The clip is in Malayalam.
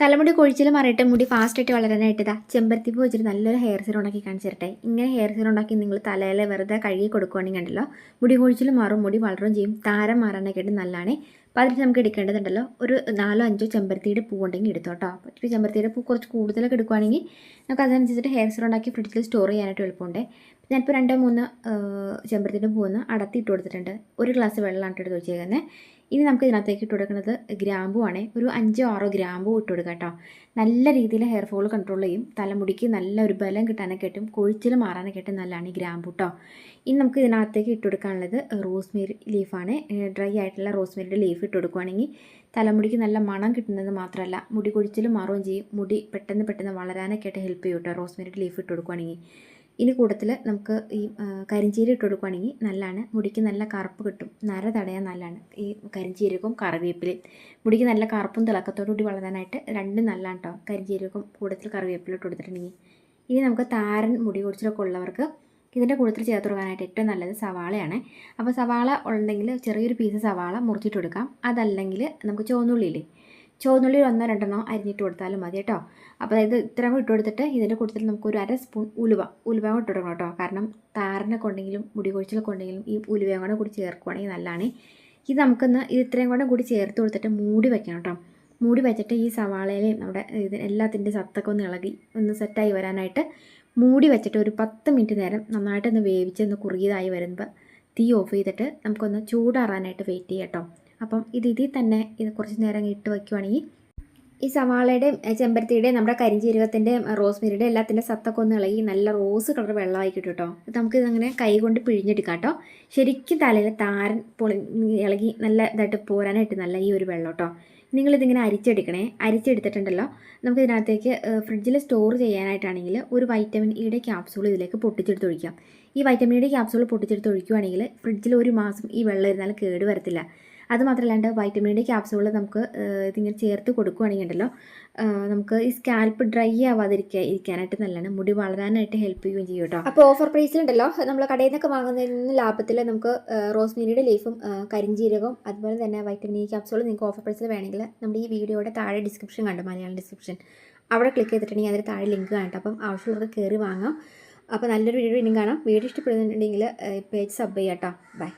തലമുടി കൊഴിച്ചിൽ മാറിയിട്ട് മുടി ഫാസ്റ്റായിട്ട് വളരാനായിട്ട് ഇതാ ചെമ്പരത്തിപ്പൂ വെച്ചിട്ട് നല്ലൊരു ഹെയർ സീറം ഉണ്ടാക്കി കാണിച്ചു തരട്ടെ. ഇങ്ങനെ ഹെയർ സീറം ഉണ്ടാക്കി നിങ്ങൾ തലയിൽ വെറുതെ കഴുകി കൊടുക്കുകയാണെങ്കിൽ ഉണ്ടല്ലോ മുടി കൊഴിച്ചിൽ മാറും, മുടി വളരുകയും ചെയ്യും. താരം മാറാനൊക്കെ ആയിട്ട് നല്ലതാണ്. അപ്പോൾ അതിന് നമുക്ക് എടുക്കേണ്ടതുണ്ടല്ലോ ഒരു 4-5 ചെമ്പരത്തിയുടെ പൂ ഉണ്ടെങ്കിൽ എടുത്തോട്ടോ. അപ്പോൾ ചെമ്പരത്തിയുടെ പൂ കുറച്ച് കൂടുതലൊക്കെ എടുക്കുകയാണെങ്കിൽ നമുക്ക് അതിനനുസരിച്ചിട്ട് ഹെയർ സീറം ഉണ്ടാക്കി ഫ്രിഡ്ജിൽ സ്റ്റോർ ചെയ്യാനായിട്ട് എളുപ്പമുണ്ട്. ഞാനിപ്പോൾ 2-3 ചെമ്പരത്തിയുടെ പൂന്ന് അടത്തിയിട്ട് കൊടുത്തിട്ടുണ്ട്. 1 ഗ്ലാസ് വെള്ളമാണ് എടുത്ത് വെച്ചേക്കുന്നത്. ഇനി നമുക്ക് ഇതിനകത്തേക്ക് ഇട്ട് കൊടുക്കുന്നത് ഗ്രാമ്പൂ ആണ്. ഒരു 5-6 ഗ്രാമ്പൂ ഇട്ട് കൊടുക്കുക കേട്ടോ. നല്ല രീതിയിൽ ഹെയർ ഫോൾ കൺട്രോൾ ചെയ്യും. തലമുടിക്ക് നല്ല ഒരു ബലം കിട്ടാനൊക്കെ ആയിട്ടും കൊഴിച്ചിൽ മാറാനൊക്കെ ആയിട്ടും നല്ലതാണ് ഈ ഗ്രാമ്പൂ കേട്ടോ. ഇനി നമുക്ക് ഇതിനകത്തേക്ക് ഇട്ട് കൊടുക്കാനുള്ളത് റോസ്മേരി ലീഫാണ്. ഡ്രൈ ആയിട്ടുള്ള റോസ്മേരിയുടെ ലീഫ് ഇട്ട് കൊടുക്കുകയാണെങ്കിൽ തലമുടിക്ക് നല്ല മണം കിട്ടുന്നത് മാത്രമല്ല മുടി കൊഴിച്ചിൽ മാറുകയും ചെയ്യും. മുടി പെട്ടെന്ന് വളരാനൊക്കെ ആയിട്ട് ഹെൽപ്പ് ചെയ്യും കേട്ടോ റോസ്മേരിയുടെ ലീഫ് ഇട്ട് കൊടുക്കുകയാണെങ്കിൽ. ഇനി കൂട്ടത്തിൽ നമുക്ക് ഈ കരിഞ്ചീര ഇട്ട് കൊടുക്കുകയാണെങ്കിൽ നല്ലതാണ്. മുടിക്ക് നല്ല കറുപ്പ് കിട്ടും, നര തടയാൻ നല്ലതാണ് ഈ കരിഞ്ചീരകവും കറിവേപ്പിലയും. മുടിക്ക് നല്ല കറുപ്പും തിളക്കത്തോടുകൂടി വളരാനായിട്ട് രണ്ടും നല്ലതാണ് കേട്ടോ. കരിഞ്ചീരകവും കൂട്ടത്തിൽ കറിവേപ്പില ഇട്ട് കൊടുത്തിട്ടുണ്ടെങ്കിൽ. ഇനി നമുക്ക് താരൻ മുടി കൊഴിച്ചിലൊക്കെ ഉള്ളവർക്ക് ഇതിൻ്റെ കൂട്ടത്തിൽ ചേർത്ത് കൊടുക്കാനായിട്ട് ഏറ്റവും നല്ലത് സവാളയാണ്. അപ്പോൾ സവാള ഉണ്ടെങ്കിൽ ചെറിയൊരു പീസ് സവാള മുറിച്ചിട്ട് കൊടുക്കാം. അതല്ലെങ്കിൽ നമുക്ക് ചുവന്നുള്ളിയില്ലേ, ചുവന്നുള്ളി 1-2 അരിഞ്ഞിട്ട് കൊടുത്താലും മതി കേട്ടോ. അപ്പോൾ ഇത് ഇത്രയും ഇട്ട് കൊടുത്തിട്ട് ഇതിൻ്റെ കൂട്ടത്തിൽ നമുക്കൊരു 1/2 സ്പൂൺ ഉലുവ ഇട്ട് കൊടുക്കണം കേട്ടോ. കാരണം താരനൊക്കെ ഉണ്ടെങ്കിലും മുടി കൊഴിച്ചിലൊക്കെ ഉണ്ടെങ്കിലും ഈ ഉലുവയും കൂടെ ചേർക്കുകയാണെങ്കിൽ നല്ലതാണ്. ഇത് നമുക്കൊന്ന് ഇത്രയും കൂടി ചേർത്ത് കൊടുത്തിട്ട് മൂടി വയ്ക്കണം കേട്ടോ. മൂടി വെച്ചിട്ട് ഈ സവാളയിലെയും നമ്മുടെ ഇത് എല്ലാത്തിൻ്റെ സത്തൊക്കെ ഒന്ന് ഇളകി ഒന്ന് സെറ്റായി വരാനായിട്ട് മൂടി വെച്ചിട്ട് ഒരു 10 മിനിറ്റ് നേരം നന്നായിട്ടൊന്ന് വേവിച്ച് ഒന്ന് കുറുകിയതായി വരുമ്പോൾ തീ ഓഫ് ചെയ്തിട്ട് നമുക്കൊന്ന് ചൂടാറാനായിട്ട് വെയിറ്റ് ചെയ്യാം കേട്ടോ. അപ്പം ഇതിൽ തന്നെ ഇത് കുറച്ച് നേരം ഇട്ട് വയ്ക്കുവാണെങ്കിൽ ഈ സവാളയുടെയും ചെമ്പരത്തിയുടെയും നമ്മുടെ കരിഞ്ചീരകത്തിൻ്റെയും റോസ്മേരിയുടെ എല്ലാത്തിൻ്റെ സത്തൊക്കെ ഒന്ന് ഇളകി നല്ല റോസ് കളർ വെള്ളമായി കിട്ടും കേട്ടോ. നമുക്കിതങ്ങനെ കൈ കൊണ്ട് പിഴിഞ്ഞെടുക്കാം കേട്ടോ. ശരിക്കും തലയിൽ താരൻ ഇളകി നല്ല ഇതായിട്ട് പോരാനായിട്ട് നല്ല ഈ ഒരു വെള്ളം കേട്ടോ. നിങ്ങളിതിങ്ങനെ അരിച്ചെടുത്തിട്ടുണ്ടല്ലോ. നമുക്ക് ഇതിനകത്തേക്ക് ഫ്രിഡ്ജിൽ സ്റ്റോർ ചെയ്യാനായിട്ടാണെങ്കിൽ ഒരു വൈറ്റമിൻ ഇയുടെ ക്യാപ്സൂൾ ഇതിലേക്ക് പൊട്ടിച്ചെടുത്ത് ഒഴിക്കാം. ഈ വൈറ്റമിൻ ഇയുടെ ക്യാപ്സൂൾ പൊട്ടിച്ചെടുത്ത് ഒഴിക്കുകയാണെങ്കിൽ ഫ്രിഡ്ജിൽ 1 മാസം ഈ വെള്ളം ഇരുന്നാലും കേട് വരത്തില്ല. അതുമാത്രമല്ലാണ്ട് വൈറ്റമിൻ ഡി ക്യാപ്സൂൾ നമുക്ക് ഇതിങ്ങനെ ചേർത്ത് കൊടുക്കുകയാണെങ്കിൽ ഉണ്ടല്ലോ നമുക്ക് ഈ സ്കാൽപ്പ് ഡ്രൈ ഇരിക്കാനായിട്ട് നല്ലതാണ്. മുടി വളരാനായിട്ട് ഹെൽപ്പ് ചെയ്യുകയും ചെയ്യും കേട്ടോ. അപ്പോൾ ഓഫർ പ്രൈസിലുണ്ടല്ലോ നമ്മൾ കടയിൽ നിന്നൊക്കെ വാങ്ങുന്നതിന് ലാഭത്തിൽ നമുക്ക് റോസ്മേരിയുടെ ലീഫും കരിഞ്ചീരകവും അതുപോലെ തന്നെ വൈറ്റമിൻ ഇ ക്യാപ്സൂൾ നിങ്ങൾക്ക് ഓഫർ പ്രൈസിൽ വേണമെങ്കിൽ നമ്മുടെ ഈ വീഡിയോയുടെ താഴെ ഡിസ്ക്രിപ്ഷൻ കണ്ടു, മലയാളം ഡിസ്ക്രിപ്ഷൻ, അവിടെ ക്ലിക്ക് ചെയ്തിട്ടുണ്ടെങ്കിൽ അതിൽ താഴെ ലിങ്ക് കാണട്ടെ. അപ്പം ആവശ്യമുള്ളവർക്ക് കയറി വാങ്ങാം. അപ്പോൾ നല്ലൊരു വീഡിയോ ഇനിയും കാണാം. വീഡിയോ ഇഷ്ടപ്പെടുന്നുണ്ടെങ്കിൽ പേജ് സബ് ചെയ്യാം കേട്ടോ. ബൈ.